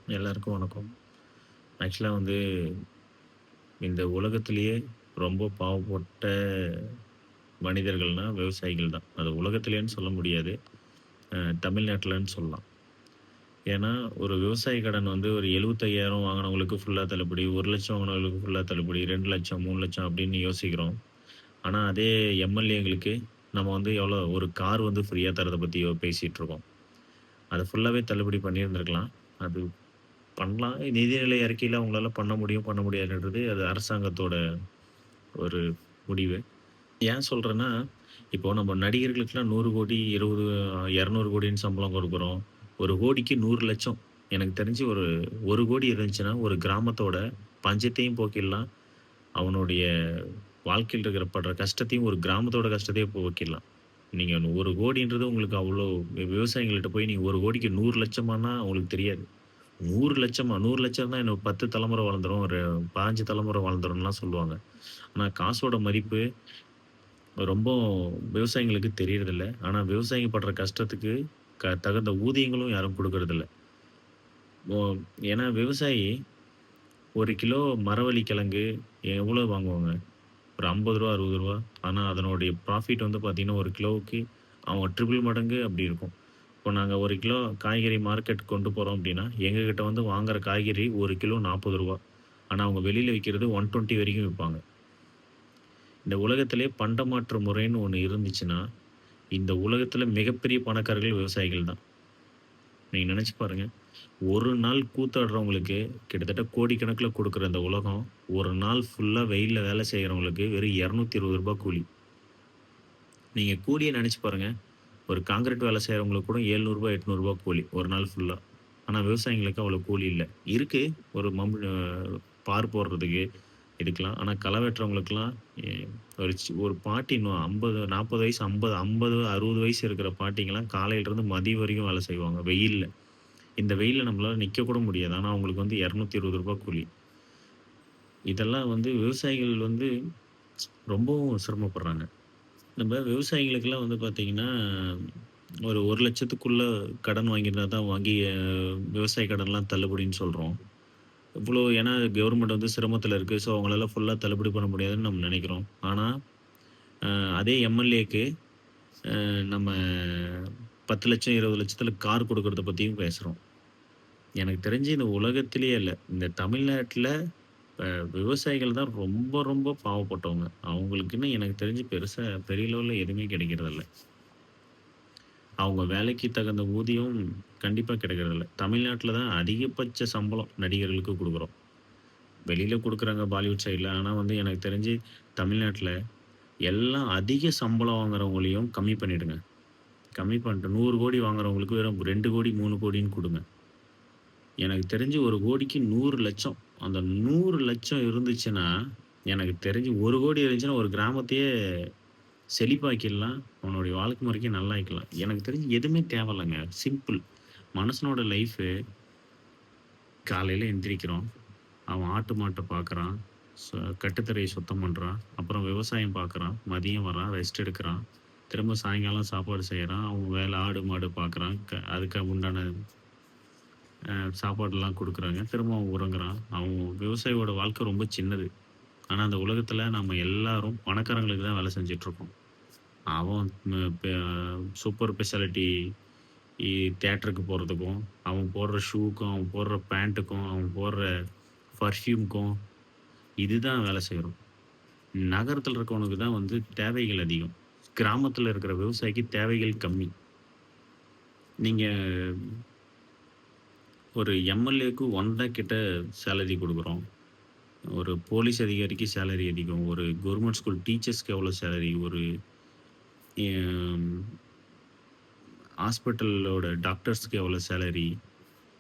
எல்லாருக்கும் வணக்கம். ஆக்சுவலா வந்து இந்த உலகத்திலேயே ரொம்ப பாவப்பட்ட மனிதர்கள்னா விவசாயிகள் தான். அது உலகத்திலேன்னு சொல்ல முடியாது. தமிழ்நாட்டுலன்னு சொல்லலாம். ஏன்னா, ஒரு விவசாய கடன் வந்து ஒரு 75,000 வாங்குனவங்களுக்கு ஃபுல்லா தள்ளுபடி, 1,00,000 வாங்குனவங்களுக்கு ஃபுல்லா தள்ளுபடி, 2,00,000, 3,00,000 அப்படின்னு யோசிக்கிறோம். ஆனா, அதே எம்எல்ஏங்களுக்கு நம்ம வந்து எவ்வளோ ஒரு கார் வந்து ஃப்ரீயா தர்றத பத்தி பேசிட்டு இருக்கோம். அத ஃபுல்லாவே தள்ளுபடி பண்ணியிருந்திருக்கலாம். அது பண்ணலாம். நிதிநிலை அறிக்கையில அவங்களால பண்ண முடியும், பண்ண முடியாதுன்றது அது அரசாங்கத்தோட ஒரு முடிவு. ஏன் சொல்றேன்னா, இப்போ நம்ம நடிகர்களுக்கெல்லாம் 100,00,00,000, 20 200,00,00,000ன்னு சம்பளம் குடுக்குறோம். 1,00,00,000க்கு 100,00,000 எனக்கு தெரிஞ்சு ஒரு 1,00,00,000 இருந்துச்சுன்னா, ஒரு கிராமத்தோட பஞ்சத்தையும் போக்கிடலாம். அவனுடைய வாழ்க்கையில இருக்கிற படுற கஷ்டத்தையும் ஒரு கிராமத்தோட கஷ்டத்தையும் போக்கிடலாம். நீங்க 1,00,00,000ன்றது உங்களுக்கு அவ்ளோ விவசாயிகள்ட்ட போய் நீங்க 1,00,00,000க்கு 100,00,000 உங்களுக்கு தெரியாது. 100,00,000 100,00,000 தான் இன்னும் 10 தலைமுறை வளர்ந்துரும். ஒரு 15 தலைமுறை வளர்ந்துரும்லாம் சொல்லுவாங்க. ஆனா காசோட மதிப்பு ரொம்ப விவசாயிங்களுக்கு தெரியறதில்ல. ஆனா விவசாயிங்க படுற கஷ்டத்துக்கு தகுந்த ஊதியங்களும் யாரும் குடுக்கறதில்ல. ஓ ஏன்னா விவசாயி 1 கிலோ மரவள்ளி கிழங்கு எவ்வளோ வாங்குவாங்க? ஒரு ரூ. 50 ரூ. 60. ஆனா அதனுடைய ப்ராஃபிட் வந்து பார்த்தீங்கன்னா, 1 கிலோவுக்கு அவன் ட்ரிபிள் மடங்கு அப்படி இருக்கும். இப்போ நாங்க 1 கிலோ காய்கறி மார்க்கெட் கொண்டு போறோம் அப்படின்னா, எங்ககிட்ட வந்து வாங்குற காய்கறி 1 கிலோ ரூ. 40. ஆனா அவங்க வெளியில விக்கிறது 120 வரைக்கும் விப்பாங்க. இந்த உலகத்திலே பண்டமாற்று முறைன்னு ஒண்ணு இருந்துச்சுன்னா, இந்த உலகத்தில மிகப்பெரிய பணக்காரர்கள் விவசாயிகள் தான். நீங்க நெனச்சு பாருங்க. ஒரு நாள் கூத்தாடுறவங்களுக்கு கிட்டத்தட்ட கோடிக்கணக்கில குடுக்குற இந்த உலகம், ஒரு நாள் ஃபுல்லா வெயில்ல வேலை செய்றவங்களுக்கு வெறும் ரூ. 220 கூலி. நீங்க கூலிய நெனச்சு பாருங்க. ஒரு கான்கிரீட் வேலை செய்றவங்களுக்கு கூட ரூ. 700 ரூ. 800 கூலி. ஒரு நாள் ஃபுல்லா. ஆனா விவசாயிங்களுக்கு அவ்வளோ கூலி இல்ல. இருக்கு ஒரு பார் போடுறதுக்கு இதுக்கெல்லாம். ஆனா களை வெட்டுறவங்களுக்கெல்லாம் எ ஒரு பாட்டி இன்னும் 50, 40 வயசு 50, 60 வயசு இருக்கிற பாட்டிங்கலாம் காலையிலருந்து மதியம் வரைக்கும் வேலை செய்வாங்க வெயில்ல. இந்த வெயில்ல நம்மளால நிக்க கூட முடியாது. ஆனா அவங்களுக்கு வந்து ரூ. 220 கூலி. இதெல்லாம் வந்து விவசாயிகள் வந்து ரொம்பவும் சிரமப்படுறாங்க. நம்ம விவசாயிகளுக்கெல்லாம் வந்து பார்த்தீங்கன்னா, ஒரு 1,00,000த்துக்குள்ள கடன் வாங்கியிருந்தா தான் வங்கி விவசாய கடன்லாம் தள்ளுபடின்னு சொல்றோம். இவ்வளோ ஏன்னா கவர்மெண்ட் வந்து சிரமத்தில இருக்கு. ஸோ அவங்களால ஃபுல்லா தள்ளுபடி பண்ண முடியாதுன்னு நம்ம நெனைக்கிறோம். ஆனா, அ அதே எம்எல்ஏக்கு நம்ம 10,00,000 20,00,000த்துல கார் குடுக்குறத பத்தியும் பேசுறோம். எனக்கு தெரிஞ்சு இந்த உலகத்திலேயே இல்ல. இந்த தமிழ்நாட்ல விவசாயிகள் தான் ரொம்ப, ரொம்ப பாவப்பட்டவங்க. அவங்களுக்குன்னு எனக்கு தெரிஞ்சு பெருசா பெரிய லெவல்ல எதுவுமே கிடைக்கிறதில்ல. அவங்க வேலைக்கு தகுந்த ஊதியம் கண்டிப்பா கிடைக்கிறதில்ல. தமிழ்நாட்ல தான் அதிகபட்ச சம்பளம் நடிகர்களுக்கு குடுக்குறோம். வெளியில குடுக்குறாங்க பாலிவுட் சைட்ல. ஆனா வந்து எனக்கு தெரிஞ்சு தமிழ்நாட்ல எல்லாம் அதிக சம்பளம் வாங்குறவங்களையும் கம்மி பண்ணிடுங்க. கம்மி பண்ணிட்டு 100,00,00,000 வாங்குறவங்களுக்கு வெறும் 2,00,00,000 3,00,00,000ன்னு குடுங்க. எனக்கு தெரிஞ்சு 1,00,00,000க்கு 100,00,000 அந்த 100,00,000 இருந்துச்சுன்னா, எனக்கு தெரிஞ்சு 1,00,00,000 இருந்துச்சுன்னா ஒரு கிராமத்தையே செழிப்பாக்கிடலாம். அவனுடைய வாழ்க்கை முறைக்கு நல்லாக்கிக்கலாம். எனக்கு தெரிஞ்சு எதுவுமே தேவையில்லங்க. சிம்பிள். மனுஷனோட லைஃபு காலையில எந்திரிக்கிறோம். அவன் ஆட்டு மாட்ட பார்க்குறான். ச கட்டுத்தரைய சுத்தம் பண்றான். அப்புறம் விவசாயம் பார்க்குறான். மதியம் வரான், ரெஸ்ட் எடுக்குறான். திரும்ப சாயங்காலம் சாப்பாடு செய்றான். அவன் வேலை ஆடு, மாடு பார்க்குறான். அதுக்கு உண்டான சாப்பாடுலாம் குடுக்குறாங்க. திரும்ப அவன் உறங்குறான். அவன் விவசாயியோட வாழ்க்கை ரொம்ப சின்னது. ஆனா, அந்த உலகத்தில நம்ம எல்லாரும் பணக்காரங்களுக்கு தான் வேலை செஞ்சுட்டுருக்கோம். அவன் சூப்பர் ஸ்பெஷாலிட்டி இ தியேட்டருக்கு போறதுக்கும், அவன் போடுற ஷூக்கும், அவன் போடுற பேண்ட்டுக்கும், அவன் போடுற பர்ஃப்யூம்க்கும் இதுதான் வேலை செய்றோம். நகரத்தில இருக்கவனுக்கு தான் வந்து தேவைகள் அதிகம். கிராமத்தில இருக்கிற விவசாயிக்கு தேவைகள் கம்மி. நீங்க ஒரு எம்.எல்.ஏ.க்கு 1 கிட்ட சேலரி குடுக்குறோம். ஒரு போலீஸ் அதிகாரிக்கு சேலரி அதிகம். ஒரு கவர்ன்மென்ட் ஸ்கூல் டீச்சர்ஸ்க்கு எவ்வளோ சேலரி? ஒரு எம் ஹாஸ்பிட்டலோட டாக்டர்ஸ்க்கு எவ்வளோ சேலரி?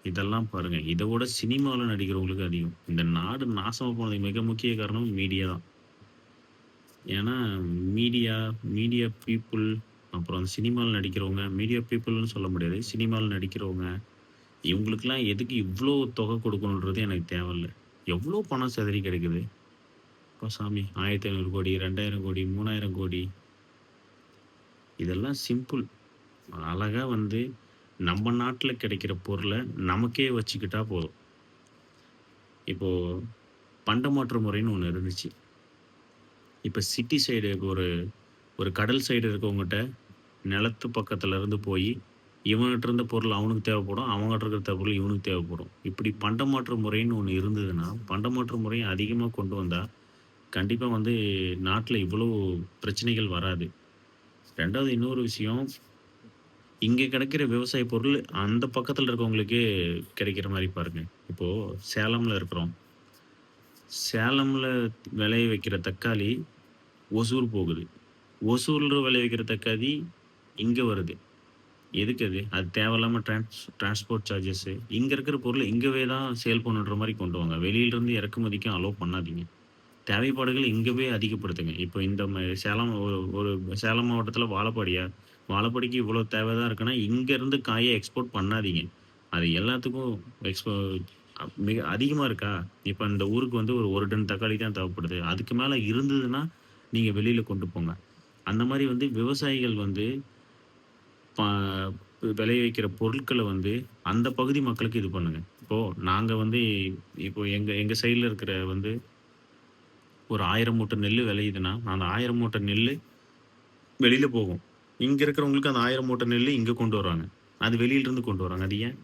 இதெல்லாம் பாருங்க. இத விட சினிமால நடிக்கிறவங்களுக்கு அதிகம். இந்த நாடு நாசமா போனதுக்கு மிக முக்கிய காரணம் மீடியா தான். ஏன்னா மீடியா, மீடியா பீப்பிள் அப்புறம் அந்த சினிமால நடிக்கிறவங்க, மீடியா பீப்பிள்ன்னு சொல்ல முடியாது. சினிமால நடிக்கிறவங்க, இவங்களுக்கெல்லாம் எதுக்கு இவ்ளோ தொகை குடுக்கணுன்றது எனக்கு தேவையில்ல. எவ்ளோ பணம் சிதறி கிடக்குது. அப்பா சாமி! 1,500,00,00,000, 2,000,00,00,000, 3,000,00,00,000 இதெல்லாம் சிம்பிள். அழகா வந்து நம்ம நாட்ல கிடைக்கிற பொருள நமக்கே வச்சுக்கிட்டா போதும். இப்போ பண்டமாற்று முறைன்னு ஒண்ணு இருந்துச்சு. இப்ப சிட்டி சைடு ஒரு ஒரு கடல் சைடு இருக்கவங்கட்ட நிலத்து பக்கத்துல இருந்து போயி, இவன்கிட்ட இருந்த பொருள் அவனுக்கு தேவைப்படும். அவன்கிட்ட இருக்கிற பொருள் இவனுக்கு தேவைப்படும். இப்படி பண்டமாற்று முறைன்னு ஒண்ணு இருந்ததுன்னா, பண்டமாற்று முறைய அதிகமா கொண்டு வந்தா, கண்டிப்பா வந்து நாட்ல இவ்வளோ பிரச்சனைகள் வராது. 2வது இன்னொரு விஷயம், இங்க கிடைக்கிற விவசாய பொருள் அந்த பக்கத்துல இருக்கவங்களுக்கே கிடைக்கிற மாரி பாருங்க. இப்போ சேலம்ல இருக்கிறோம். சேலம்ல விளைய வைக்கிற தக்காளி ஒசூர் போகுது. ஒசூர்ல விளைவிக்கிற தக்காளி இங்க வருது. எதுக்கு அது? அது தேவையில்லாம டிரான்ஸ்போர்ட் சார்ஜஸ்ஸு. இங்க இருக்கிற பொருள இங்கவே தான் சேல் பண்ணுன்ற மாரி கொண்டு வாங்க. வெளியிலருந்து இறக்குமதிக்கு அலோவ் பண்ணாதீங்க. தேவைப்பாடுகள் இங்கவே அதிகப்படுத்துங்க. இப்போ இந்த சேலம் ஒரு ஒரு சேலம் மாவட்டத்தில வாழப்பாடியா? வாழப்பாடிக்கு இவ்வளோ தேவை தான் இருக்குன்னா, இங்கருந்து காய எக்ஸ்போர்ட் பண்ணாதீங்க. அது எல்லாத்துக்கும் எக்ஸ்போ மிக அதிகமா இருக்கா? இப்ப இந்த ஊருக்கு வந்து ஒரு 1 டன் தக்காளி தான் தேவைப்படுது. அதுக்கு மேல இருந்ததுன்னா, நீங்க வெளியில கொண்டு போங்க. அந்த மாரி வந்து விவசாயிகள் வந்து ப விளைவிக்கிற பொருட்கள வந்து அந்த பகுதி மக்களுக்கு இது பண்ணுங்க. இப்போ நாங்க வந்து இப்போ எங்க எங்க சைட்ல இருக்கிற வந்து ஒரு 1000 மூட்டை நெல்லு விளையுதுன்னா, அந்த 1000 மூட்டை நெல்லு வெளியில போகும். இங்க இருக்கிறவங்களுக்கு அந்த 1000 மூட்டை நெல்லு இங்க கொண்டு வராங்க. அது வெளியிலிருந்து கொண்டு வராங்க. அது ஏன்?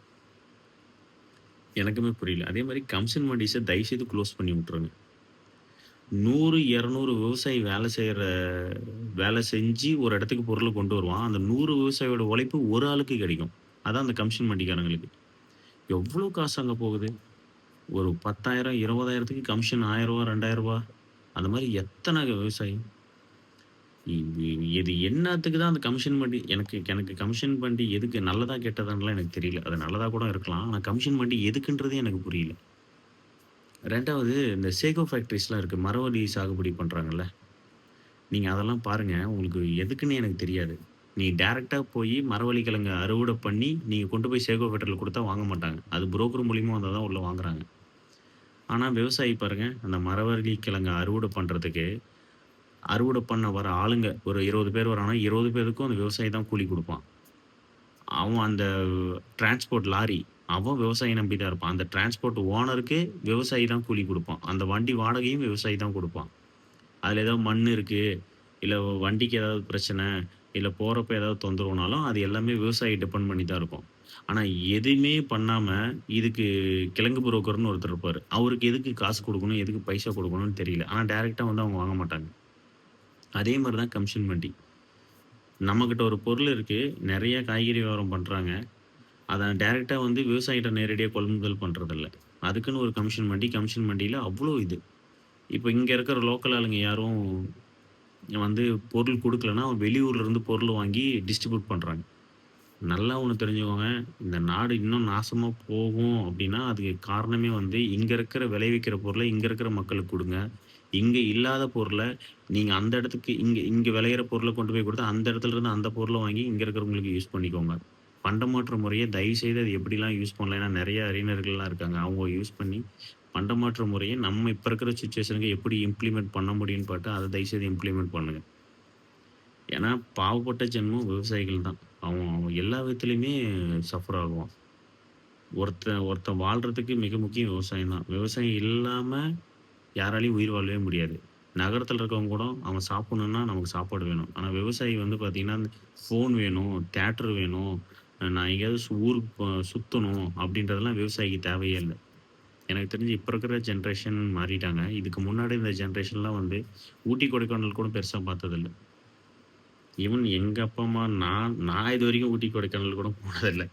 எனக்குமே புரியல. அதே மாரி கமிஷன் மண்டிஸ தயவுசெய்து குளோஸ் பண்ணி விட்டுருங்க. 100, 200 விவசாயி வேலை செஞ்சு ஒரு இடத்துக்கு பொருள கொண்டு வருவான். அந்த 100 விவசாயியோட உழைப்பு ஒரு ஆளுக்கு கிடைக்கும். அதான் அந்த கமிஷன் வண்டிக்காரங்களுக்கு. எவ்ளோ காசு அங்க போகுது? ஒரு 10,000 20,000க்கு கமிஷன் ரூ. 1000 ரூ. 2,000 அந்த மாரி எத்தன விவசாயி? இது இது என்னாத்துக்கு தான் அந்த கமிஷன் வண்டி எனக்கு எனக்கு கமிஷன் வண்டி எதுக்கு நல்லதா கெட்டதான்னுலாம் எனக்கு தெரியல. அது நல்லதா கூட இருக்கலாம். ஆனா கமிஷன் வண்டி எதுக்குன்றதே எனக்கு புரியல. 2வது இந்த சேகோ ஃபேக்டரிஸ்லாம் இருக்கு. மரவள்ளி சாகுபடி பண்றாங்கல்ல. நீங்க அதெல்லாம் பாருங்க. உங்களுக்கு எதுக்குன்னு எனக்கு தெரியாது. நீ டைரக்ட்டா போயி மரவள்ளி கிழங்க அறுவடை பண்ணி, நீங்க கொண்டு போய் சேகோ ஃபேக்டரில குடுத்தா வாங்க மாட்டாங்க. அது புரோக்கர் மூலியமா வந்தா தான் உள்ள வாங்குறாங்க. ஆனா விவசாயி பாருங்க, அந்த மரவள்ளி கிழங்க அறுவடை பண்றதுக்கு, அறுவடை பண்ண வர ஆளுங்க ஒரு 20 பேர் வராங்கன்னா, 20 பேருக்கும் அந்த விவசாயி தான் கூலி குடுப்பான். அவன் அந்த டிரான்ஸ்போர்ட் லாரி, அவன் விவசாயிய நம்பி தான் இருப்பான். அந்த டிரான்ஸ்போர்ட் ஓனருக்கு விவசாயி தான் கூலி குடுப்பான். அந்த வண்டி வாடகையும் விவசாயி தான் குடுப்பான். அதுல ஏதாவது மண்ணு இருக்கு, இல்ல வண்டிக்கு ஏதாவது பிரச்சனை, இல்ல போறப்ப ஏதாவது தொந்தரவுனாலும், அது எல்லாமே விவசாயி டிபெண்ட் பண்ணி தான் இருக்கும். ஆனா, எதுவுமே பண்ணாம, இதுக்கு கிழங்கு புரோக்கர்ன்னு ஒருத்தர் இருப்பாரு. அவருக்கு எதுக்கு காசு குடுக்கணும், எதுக்கு பைசா குடுக்கணும்னு தெரியல. ஆனா, டைரக்ட்டா வந்து அவங்க வாங்க மாட்டாங்க. அதே மாரி தான் கமிஷன் வட்டி. நம்மகிட்ட ஒரு பொருள் இருக்கு. நெறைய காய்கறி வியாபாரம் பண்றாங்க. அத டைரக்ட்டா வந்து விவசாயிட்ட நேரடியா கொள்முதல் பண்றதில்ல. அதுக்குன்னு ஒரு கமிஷன் வண்டி, கமிஷன் வண்டியில அவ்ளோ இது. இப்ப இங்க இருக்கிற லோக்கல் ஆளுங்க யாரும் வந்து பொருள் குடுக்கலன்னா, வெளியூர்ல இருந்து பொருள் வாங்கி டிஸ்ட்ரிபியூட் பண்றாங்க. நல்லா ஒண்ணு தெரிஞ்சுக்கோங்க. இந்த நாடு இன்னும் நாசமா போகும் அப்டின்னா, அதுக்கு காரணமே வந்து இங்க இருக்கிற விளைவிக்கிற பொருள இங்க இருக்கிற மக்களுக்கு குடுங்க. இங்க இல்லாத பொருள நீங்க அந்த இடத்துக்கு இங்க இங்க விளையிற பொருள கொண்டு போய் குடுத்தா, அந்த இடத்துல இருந்து அந்த பொருள வாங்கி இங்க இருக்கிறவங்களுக்கு யூஸ் பண்ணிக்கோங்க. பண்டமாற்று முறைய தயவுசெய்து அது எப்படிலாம் யூஸ் பண்ணலாம். ஏன்னா நெறைய அறிஞர்கள்லாம் இருக்காங்க. அவங்க யூஸ் பண்ணி பண்டமாற்று முறைய நம்ம இப்ப இருக்கிற சிச்சுவேஷனுக்கு எப்படி இம்ப்ளிமெண்ட் பண்ண முடியும்னு பாத்து, அத தயவுசெய்து இம்ப்ளிமெண்ட் பண்ணுங்க. ஏன்னா பாவப்பட்ட ஜென்மம் விவசாயிகள் தான். அவன் அவன் எல்லா விதத்திலயுமே சஃபர் ஆகுவான். ஒருத்தன் ஒருத்தன் வாழ்றதுக்கு மிக முக்கியம் விவசாயம் தான். விவசாயம் இல்லாம யாராலயும் உயிர் வாழவே முடியாது. நகரத்துல இருக்கவங்க கூட அவன் சாப்பிடணும்னா நமக்கு சாப்பாடு வேணும். ஆனா விவசாயி வந்து பார்த்தீங்கன்னா, ஃபோன் வேணும், தியேட்டர் வேணும், நான் எங்கேயாவது ஊருக்கு சுத்தணும் அப்படின்றதெல்லாம் விவசாயிக்கு தேவையே இல்ல. எனக்கு தெரிஞ்சு இப்ப இருக்கிற ஜெனரேஷன் மாறிட்டாங்க. இதுக்கு முன்னாடி இந்த ஜெனரேஷன்லாம் வந்து ஊட்டி, கொடைக்கானல் கூட பெருசா பார்த்ததில்ல. ஈவன் எங்க அப்பா, அம்மா நான் நான் இதுவரைக்கும் ஊட்டி, கொடைக்கானல் கூட போனதில்ல.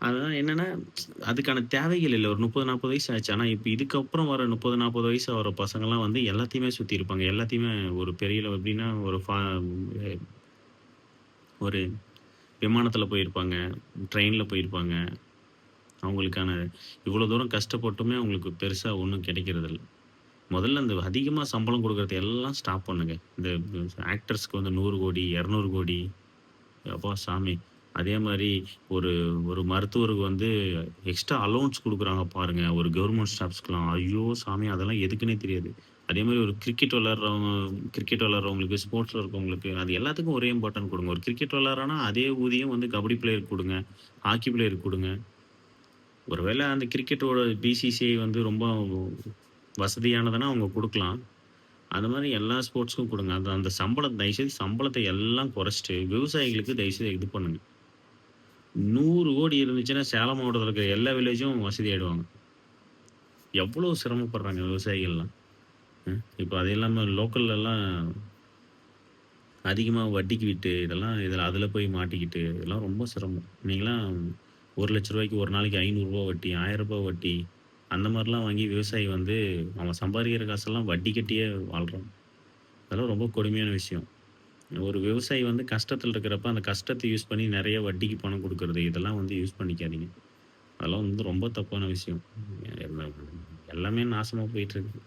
அதான் என்னன்னா, அதுக்கான தேவைகள் இல்ல. ஒரு 30, 40 வயசு ஆச்சு. ஆனா, இப்ப இதுக்கப்புறம் வர 30, 40 வயசு ஆகுற பசங்கலாம் வந்து எல்லாத்தையுமே சுத்தி இருப்பாங்க. எல்லாத்தையுமே ஒரு பெரிய எப்படின்னா, ஒரு விமானத்தில போயிருப்பாங்க, ட்ரெயின்ல போயிருப்பாங்க. அவங்களுக்கான இவ்வளோ தூரம் கஷ்டப்பட்டுமே அவங்களுக்கு பெருசா ஒண்ணும் கிடைக்கிறதில்ல. முதல்ல இந்த அதிகமா சம்பளம் குடுக்குறத எல்லாம் ஸ்டாப் பண்ணுங்க. இந்த ஆக்டர்ஸ்க்கு வந்து 100,00,00,000, 200,00,00,000 அப்பா சாமி! அதே மாரி ஒரு ஒரு மருத்துவருக்கு வந்து எக்ஸ்ட்ரா அலோவன்ஸ் குடுக்குறாங்க பாருங்க. ஒரு கவர்ன்மென்ட் ஸ்டாஃப்ஸ்க்குலாம். ஐயோ சாமி! அதெல்லாம் எதுக்குன்னே தெரியாது. அதே மாரி ஒரு கிரிக்கெட் விளையாடுறவங்களுக்கு, ஸ்போர்ட்ஸ்ல இருக்கவங்களுக்கு, அது எல்லாத்துக்கும் ஒரே இம்பார்ட்டன்ட் குடுங்க. ஒரு கிரிக்கெட் விளையாடுறான்னா, அதே ஊதியம் வந்து கபடி பிளேயருக்கு குடுங்க, ஹாக்கி பிளேயருக்கு குடுங்க. ஒருவேள அந்த கிரிக்கெட்டோட பிசிசிஐ வந்து ரொம்ப வசதியானதுன்னா அவங்க குடுக்கலாம். அந்த மாரி எல்லா ஸ்போர்ட்ஸ்க்கும் குடுங்க. அந்த அந்த சம்பளம் தயவுசெய்து சம்பளத்த எல்லாம் குறைச்சுட்டு, விவசாயிகளுக்கு தயவுசெய்து இது பண்ணுங்க. 100,00,00,000 இருந்துச்சுன்னா, சேலம் மாவட்டத்தில இருக்கிற எல்லா வில்லேஜும் வசதி ஆயிடுவாங்க. எவ்வளோ சிரமப்படுறாங்க விவசாயிகள்லாம். இப்ப அது இல்லாம லோக்கல்லலாம் அதிகமா வட்டிக்கு விட்டு, இதில அதில போய் மாட்டிக்கிட்டு, இதெல்லாம் ரொம்ப சிரமம். நீங்கலாம் ரூ. 1,00,000க்கு ஒரு நாளைக்கு ரூ. 500 வட்டி, ரூ. 1000 வட்டி, அந்த மாரிலாம் வாங்கி விவசாயி வந்து அவன் சம்பாரிக்கிற காசெல்லாம் வட்டி கட்டியே வாழ்றான். அதெல்லாம் ரொம்ப கொடுமையான விஷயம். ஒரு விவசாயி வந்து கஷ்டத்தில இருக்கிறப்ப, அந்த கஷ்டத்த யூஸ் பண்ணி நெறைய வட்டிக்கு பணம் குடுக்குறது, இதெல்லாம் வந்து யூஸ் பண்ணிக்காதீங்க. அதெல்லாம் வந்து ரொம்ப தப்பான விஷயம். எல்லாமே நாசமா போயிட்டுருக்கு.